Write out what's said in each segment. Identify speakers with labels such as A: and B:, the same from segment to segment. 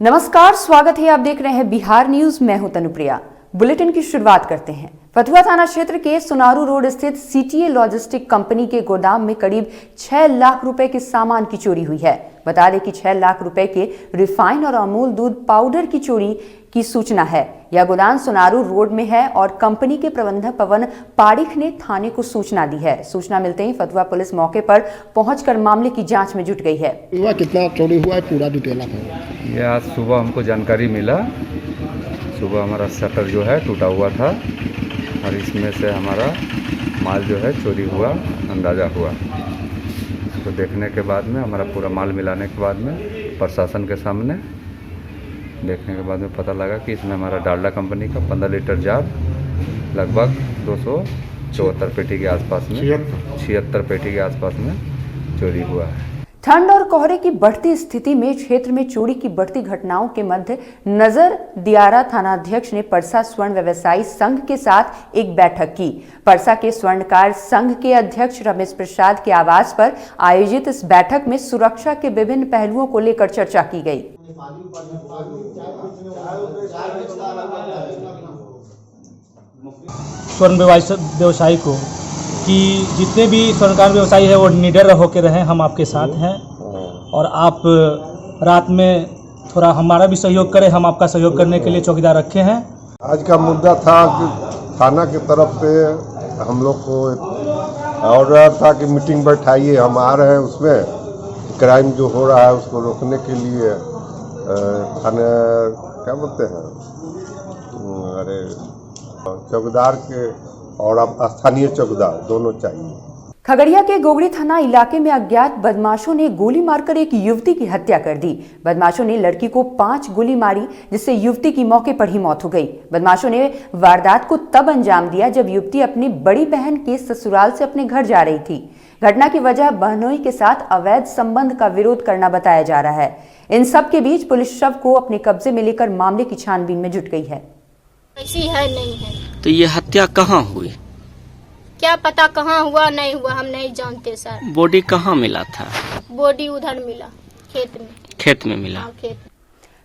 A: नमस्कार, स्वागत है। आप देख रहे हैं बिहार न्यूज। मैं हूं तनुप्रिया। बुलेटिन की शुरुआत करते हैं। फतुहा थाना क्षेत्र के सुनारू रोड स्थित सीटीए लॉजिस्टिक कंपनी के गोदाम में करीब 6 लाख रुपए के सामान की चोरी हुई है। बता दें कि 6 लाख रुपए के रिफाइन और अमूल दूध पाउडर की चोरी की सूचना है। यह गोदाम सुनारू रोड में है और कंपनी के प्रबंधक पवन पारिख ने थाने को सूचना दी है। सूचना मिलते ही फतुहा पुलिस मौके पर पहुंचकर मामले की जांच में जुट गई है।
B: कितना चोरी हुआ है, पूरा डिटेल आप?
C: ये आज सुबह हमको जानकारी मिला। सुबह हमारा शटर जो है टूटा हुआ था और इसमें से हमारा माल जो है चोरी हुआ अंदाज़ा हुआ। तो देखने के बाद में हमारा पूरा माल मिलाने के बाद में प्रशासन के सामने देखने के बाद में पता लगा कि इसमें हमारा डालडा कंपनी का 15 लीटर जार लगभग 274 पेटी के आसपास में 76 पेटी के आसपास में चोरी हुआ है।
A: ठंड और कोहरे की बढ़ती स्थिति में क्षेत्र में चोरी की बढ़ती घटनाओं के मध्य नजर दियारा थानाध्यक्ष ने परसा स्वर्ण व्यवसायी संघ के साथ एक बैठक की। परसा के स्वर्णकार संघ के अध्यक्ष रमेश प्रसाद के आवास पर आयोजित इस बैठक में सुरक्षा के विभिन्न पहलुओं को लेकर चर्चा की गई।
D: स्वर्ण व्यवसायी को कि जितने भी स्वर्णकार व्यवसायी है वो निडर होकर रहें, हम आपके साथ हैं और आप रात में थोड़ा हमारा भी सहयोग करें, हम आपका सहयोग करने के लिए चौकीदार रखे हैं।
E: आज का मुद्दा था कि थाना की तरफ से हम लोग को ऑर्डर था कि मीटिंग बैठाइए, हम आ रहे हैं। उसमें क्राइम जो हो रहा है उसको रोकने के लिए थाने क्या बोलते हैं, अरे चौकीदार के और अब स्थानीय चौकीदार दोनों चाहिए।
A: खगड़िया के गोगड़ी थाना इलाके में अज्ञात बदमाशों ने गोली मारकर एक युवती की हत्या कर दी। बदमाशों ने लड़की को 5 गोली मारी, जिससे युवती की मौके पर ही मौत हो गई। बदमाशों ने वारदात को तब अंजाम दिया जब युवती अपनी बड़ी बहन के ससुराल से अपने घर जा रही थी। घटना की वजह बहनोई के साथ अवैध संबंध का विरोध करना बताया जा रहा है। इन सब के बीच पुलिस शव को अपने कब्जे में लेकर मामले की छानबीन में जुट गई है।
F: ऐसी है नहीं है
G: तो ये हत्या कहाँ हुई?
F: क्या पता कहाँ हुआ नहीं हुआ, हम नहीं जानते सर।
G: बॉडी कहाँ मिला था?
F: बॉडी उधर मिला, खेत में
G: मिला।
F: हाँ, खेत।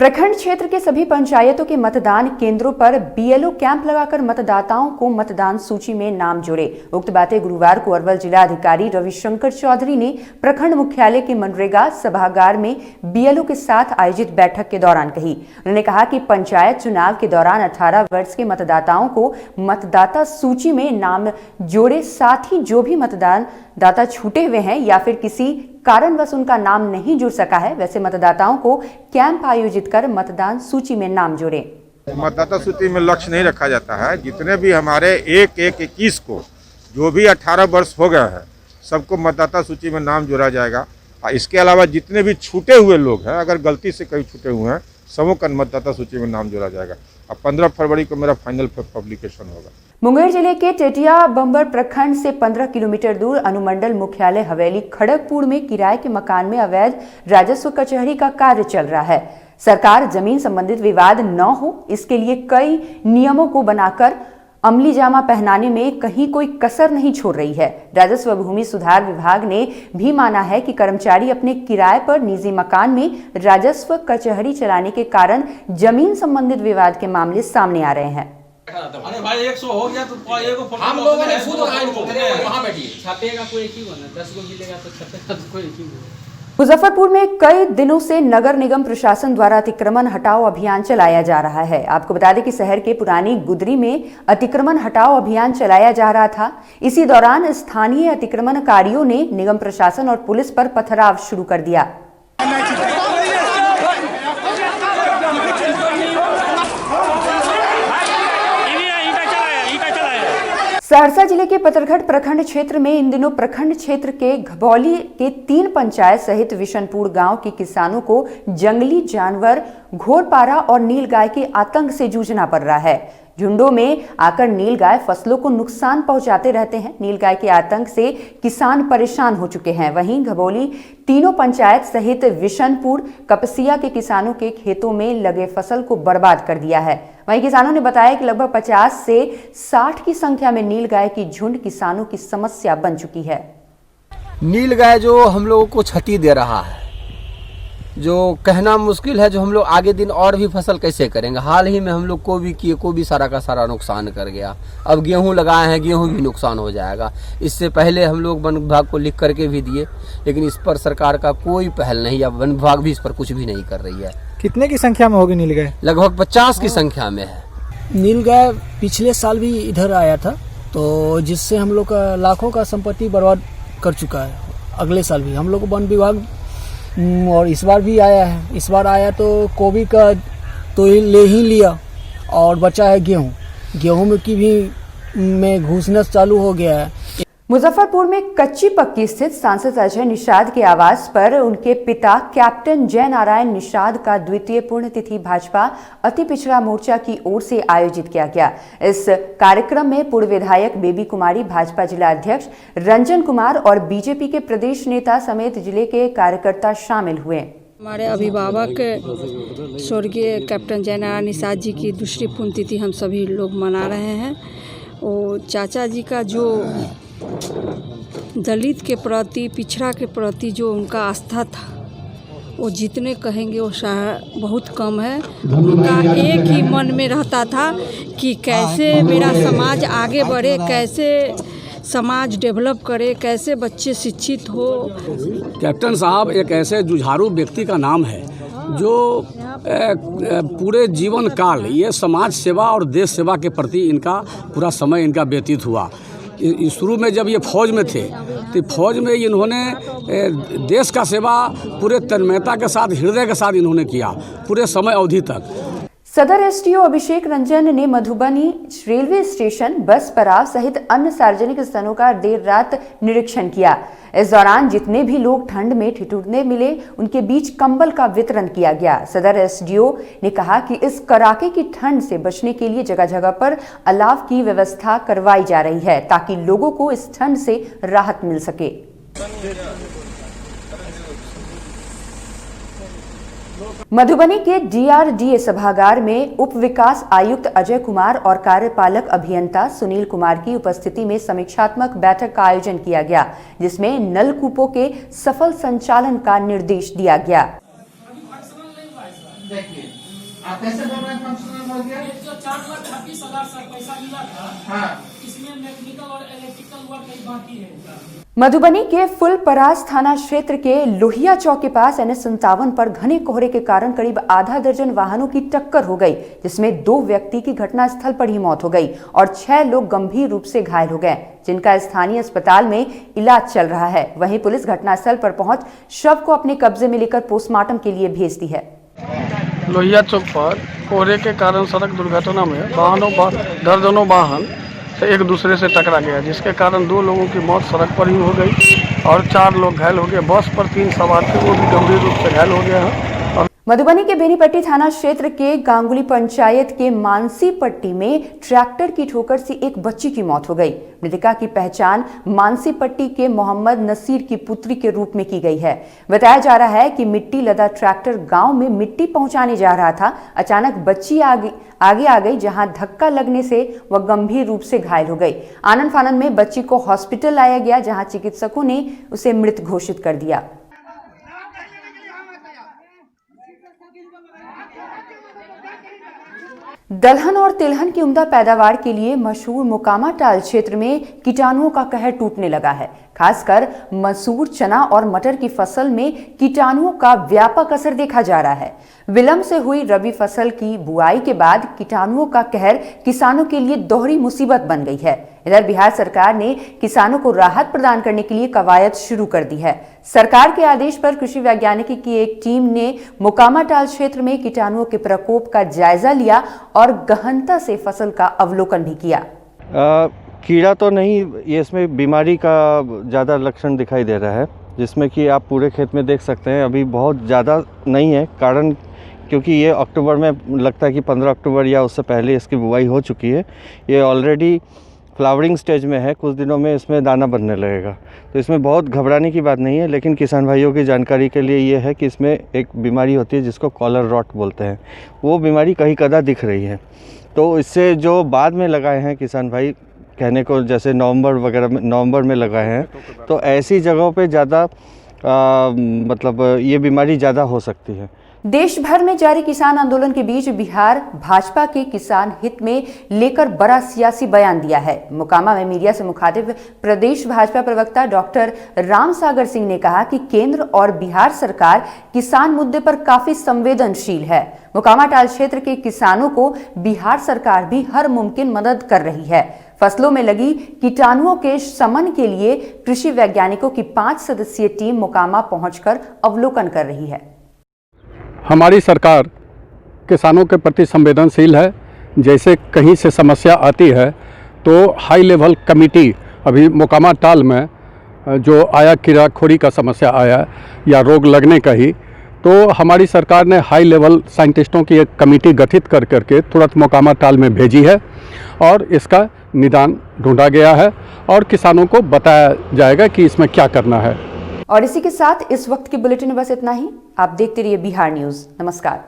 A: प्रखंड क्षेत्र के सभी पंचायतों के मतदान केंद्रों पर बीएलओ कैंप लगाकर मतदाताओं को मतदान सूची में नाम जोड़े। उक्त बातें गुरुवार को अरवल जिला अधिकारी रविशंकर चौधरी ने प्रखंड मुख्यालय के मनरेगा सभागार में बीएलओ के साथ आयोजित बैठक के दौरान कही। उन्होंने कहा कि पंचायत चुनाव के दौरान 18 वर्ष के मतदाताओं को मतदाता सूची में नाम जोड़े, साथ ही जो भी मतदाता छूटे हुए हैं या फिर किसी कारणवश उनका नाम नहीं जुड़ सका है, वैसे मतदाताओं को कैंप आयोजित कर मतदान सूची में नाम जोड़े।
H: मतदाता सूची में लक्ष्य नहीं रखा जाता है। जितने भी हमारे 1-1-21 को जो भी 18 वर्ष हो गया है सबको मतदाता सूची में नाम जोड़ा जाएगा। और इसके अलावा जितने भी छूटे हुए लोग हैं, अगर गलती से कहीं छूटे हुए हैं, सबों का मतदाता सूची में नाम जोड़ा जाएगा। अब 15 फरवरी को मेरा फाइनल पब्लिकेशन होगा।
A: मुंगेर जिले के टेटिया बंबर प्रखंड से 15 किलोमीटर दूर अनुमंडल मुख्यालय हवेली खड़गपुर में किराए के मकान में अवैध राजस्व कचहरी का कार्य चल रहा है। सरकार जमीन संबंधित विवाद न हो इसके लिए कई नियमों को बनाकर अमली जामा पहनाने में कहीं कोई कसर नहीं छोड़ रही है। राजस्व भूमि सुधार विभाग ने भी माना है कि कर्मचारी अपने किराए पर निजी मकान में राजस्व कचहरी चलाने के कारण जमीन संबंधित विवाद के मामले सामने आ रहे हैं।
I: अरे भाई 100 हो गया तो हम लोगों ने खुद वहां बैठिए, छापेगा कोई एक ही होना, 10 को मिलेगा तो छापेगा तो कोई एक ही होगा।
A: मुजफ्फरपुर में कई दिनों से नगर निगम प्रशासन द्वारा अतिक्रमण हटाओ अभियान चलाया जा रहा है। आपको बता दें कि शहर के पुरानी गुदरी में अतिक्रमण हटाओ अभियान चलाया जा रहा था। इसी दौरान स्थानीय अतिक्रमणकारियों ने निगम प्रशासन और पुलिस पर पथराव शुरू कर दिया। सहरसा जिले के पतरघट प्रखंड क्षेत्र में इन दिनों प्रखंड क्षेत्र के घबौली के 3 पंचायत सहित विशनपुर गांव के किसानों को जंगली जानवर घोरपारा और नीलगाय के आतंक से जूझना पड़ रहा है। झुंडों में आकर नीलगाय फसलों को नुकसान पहुंचाते रहते हैं। नीलगाय के आतंक से किसान परेशान हो चुके हैं। वहीं घबौली तीनों पंचायत सहित विशनपुर कपसिया के किसानों के खेतों में लगे फसल को बर्बाद कर दिया है। वहीं किसानों ने बताया कि लगभग 50 से 60 की संख्या में नीलगाय की झुंड किसानों की समस्या बन चुकी है।
J: नीलगाय जो हम लोगों को क्षति दे रहा है, जो कहना मुश्किल है, जो हम लोग आगे दिन और भी फसल कैसे करेंगे। हाल ही में हम लोग को भी सारा का सारा नुकसान कर गया। अब गेहूं लगाए हैं, गेहूं भी नुकसान हो जाएगा। इससे पहले हम लोग वन विभाग को लिख करके भी दिए, लेकिन इस पर सरकार का कोई पहल नहीं, या वन विभाग भी इस पर कुछ भी नहीं कर रही है।
K: कितने की संख्या में होगी नीलगाय?
J: लगभग 50 की संख्या में है।
L: नीलगाय पिछले साल भी इधर आया था, तो जिससे हम लोग का लाखों का संपत्ति बर्बाद कर चुका है। अगले साल भी हम लोग वन विभाग और इस बार भी आया है। इस बार आया तो गोभी का तो ले ही लिया, और बचा है गेहूं में की भी में घुसना चालू हो गया है।
A: मुजफ्फरपुर में कच्ची पक्की स्थित सांसद अजय निषाद के आवास पर उनके पिता कैप्टन जय नारायण निषाद का द्वितीय पुण्यतिथि भाजपा अति पिछड़ा मोर्चा की ओर से आयोजित किया गया। इस कार्यक्रम में पूर्व विधायक बेबी कुमारी, भाजपा जिला अध्यक्ष रंजन कुमार और बीजेपी के प्रदेश नेता समेत जिले के कार्यकर्ता शामिल हुए।
M: हमारे अभिभावक स्वर्गीय कैप्टन जय नारायण निषाद जी की दूसरी पुण्यतिथि हम सभी लोग मना रहे हैं। वो चाचा जी का जो दलित के प्रति, पिछड़ा के प्रति जो उनका आस्था था, वो जितने कहेंगे वो बहुत कम है। उनका एक ही मन में रहता था कि कैसे मेरा समाज आगे बढ़े, कैसे समाज डेवलप करे, कैसे बच्चे शिक्षित हो।
N: कैप्टन साहब एक ऐसे जुझारू व्यक्ति का नाम है जो पूरे जीवन काल ये समाज सेवा और देश सेवा के प्रति इनका पूरा समय इनका व्यतीत हुआ। शुरू में जब ये फौज में थे तो फौज में इन्होंने देश का सेवा पूरे तन्मयता के साथ, हृदय के साथ इन्होंने किया पूरे समय अवधि तक।
A: सदर एसडीओ अभिषेक रंजन ने मधुबनी रेलवे स्टेशन, बस पड़ाव सहित अन्य सार्वजनिक स्थानों का देर रात निरीक्षण किया। इस दौरान जितने भी लोग ठंड में ठिठुरने मिले, उनके बीच कंबल का वितरण किया गया। सदर एसडीओ ने कहा कि इस कड़ाके की ठंड से बचने के लिए जगह जगह पर अलाव की व्यवस्था करवाई जा रही है, ताकि लोगों को इस ठंड से राहत मिल सके। मधुबनी के डीआरडीए सभागार में उप विकास आयुक्त अजय कुमार और कार्यपालक अभियंता सुनील कुमार की उपस्थिति में समीक्षात्मक बैठक का आयोजन किया गया, जिसमें नलकूपों के सफल संचालन का निर्देश दिया गया।
I: आप कैसे बोल रहे हैं फंक्शनल बोल के? जो 4,38,000 पैसा मिला था, हाँ, इसमें मैकेनिकल और इलेक्ट्रिकल वर्क कई बाकी है।
A: मधुबनी के फुलपरास थाना क्षेत्र के लोहिया चौक के पास NH57 पर घने कोहरे के कारण करीब आधा दर्जन वाहनों की टक्कर हो गई, जिसमें 2 व्यक्ति की घटनास्थल पर ही मौत हो गई और 6 लोग गंभीर रूप से घायल हो गए, जिनका स्थानीय अस्पताल में इलाज चल रहा है। वहीं पुलिस घटनास्थल पर पहुंच शव को अपने कब्जे में लेकर पोस्टमार्टम के लिए भेज दी है।
O: लोहिया चौक पर कोहरे के कारण सड़क दुर्घटना में दर्जनों वाहन एक दूसरे से टकरा गया, जिसके कारण 2 लोगों की मौत सड़क पर ही हो गई और 4 लोग घायल हो गए। बस पर 3 सवार थे, वो भी गंभीर रूप से घायल हो गए हैं।
A: मधुबनी के बेनीपट्टी थाना क्षेत्र के गांगुली पंचायत के मानसी पट्टी में ट्रैक्टर की ठोकर से एक बच्ची की मौत हो गई। मृतका की पहचान मानसी पट्टी के मोहम्मद नसीर की पुत्री के रूप में की गई है। बताया जा रहा है कि मिट्टी लदा ट्रैक्टर गांव में मिट्टी पहुंचाने जा रहा था। अचानक बच्ची आगे आ गई, जहां धक्का लगने से वह गंभीर रूप से घायल हो गई। आनन फानन में बच्ची को हॉस्पिटल लाया गया, जहां चिकित्सकों ने उसे मृत घोषित कर दिया। दलहन और तिलहन की उम्दा पैदावार के लिए मशहूर मोकामा टाल क्षेत्र में कीटाणुओं का कहर टूटने लगा है। खासकर मसूर, चना और मटर की फसल में कीटाणुओं का व्यापक असर देखा जा रहा है। विलंब से हुई रबी फसल की बुआई के बाद कीटाणुओं का कहर किसानों के लिए दोहरी मुसीबत बन गई है। इधर बिहार सरकार ने किसानों को राहत प्रदान करने के लिए कवायद शुरू कर दी है। सरकार के आदेश पर कृषि वैज्ञानिकी की एक टीम ने मोकामा टाल क्षेत्र में कीटाणुओं के प्रकोप का जायजा लिया और गहनता से फसल का अवलोकन भी किया।
P: कीड़ा तो नहीं, ये इसमें बीमारी का ज़्यादा लक्षण दिखाई दे रहा है, जिसमें कि आप पूरे खेत में देख सकते हैं। अभी बहुत ज़्यादा नहीं है, कारण क्योंकि ये अक्टूबर में लगता है कि 15 अक्टूबर या उससे पहले इसकी बुआई हो चुकी है। ये ऑलरेडी फ्लावरिंग स्टेज में है, कुछ दिनों में इसमें दाना बनने लगेगा। तो इसमें बहुत घबराने की बात नहीं है, लेकिन किसान भाइयों की जानकारी के लिए ये है कि इसमें एक बीमारी होती है जिसको कॉलर रॉट बोलते हैं। वो बीमारी कहीं कदा दिख रही है। तो इससे जो बाद में लगाए हैं किसान भाई, कहने को जैसे नवंबर में लगाए हैं, तो ऐसी जगहों पे ज़्यादा मतलब ये बीमारी ज़्यादा हो सकती है।
A: देश भर में जारी किसान आंदोलन के बीच बिहार भाजपा के किसान हित में लेकर बड़ा सियासी बयान दिया है। मोकामा में मीडिया से मुखातिब प्रदेश भाजपा प्रवक्ता डॉक्टर राम सागर सिंह ने कहा कि केंद्र और बिहार सरकार किसान मुद्दे पर काफी संवेदनशील है। मोकामा टाल क्षेत्र के किसानों को बिहार सरकार भी हर मुमकिन मदद कर रही है। फसलों में लगी कीटाणुओं के शमन के लिए कृषि वैज्ञानिकों की 5 सदस्यीय टीम मोकामा पहुंचकर अवलोकन कर रही है।
N: हमारी सरकार किसानों के प्रति संवेदनशील है। जैसे कहीं से समस्या आती है तो हाई लेवल कमेटी, अभी मोकामा टाल में जो आया कीड़ाखोरी का समस्या आया या रोग लगने का ही, तो हमारी सरकार ने हाई लेवल साइंटिस्टों की एक कमेटी गठित कर करके तुरंत मोकामा टाल में भेजी है और इसका निदान ढूंढा गया है और किसानों को बताया जाएगा कि इसमें क्या करना है।
A: और इसी के साथ इस वक्त के बुलेटिन में बस इतना ही। आप देखते रहिए बिहार न्यूज़। नमस्कार।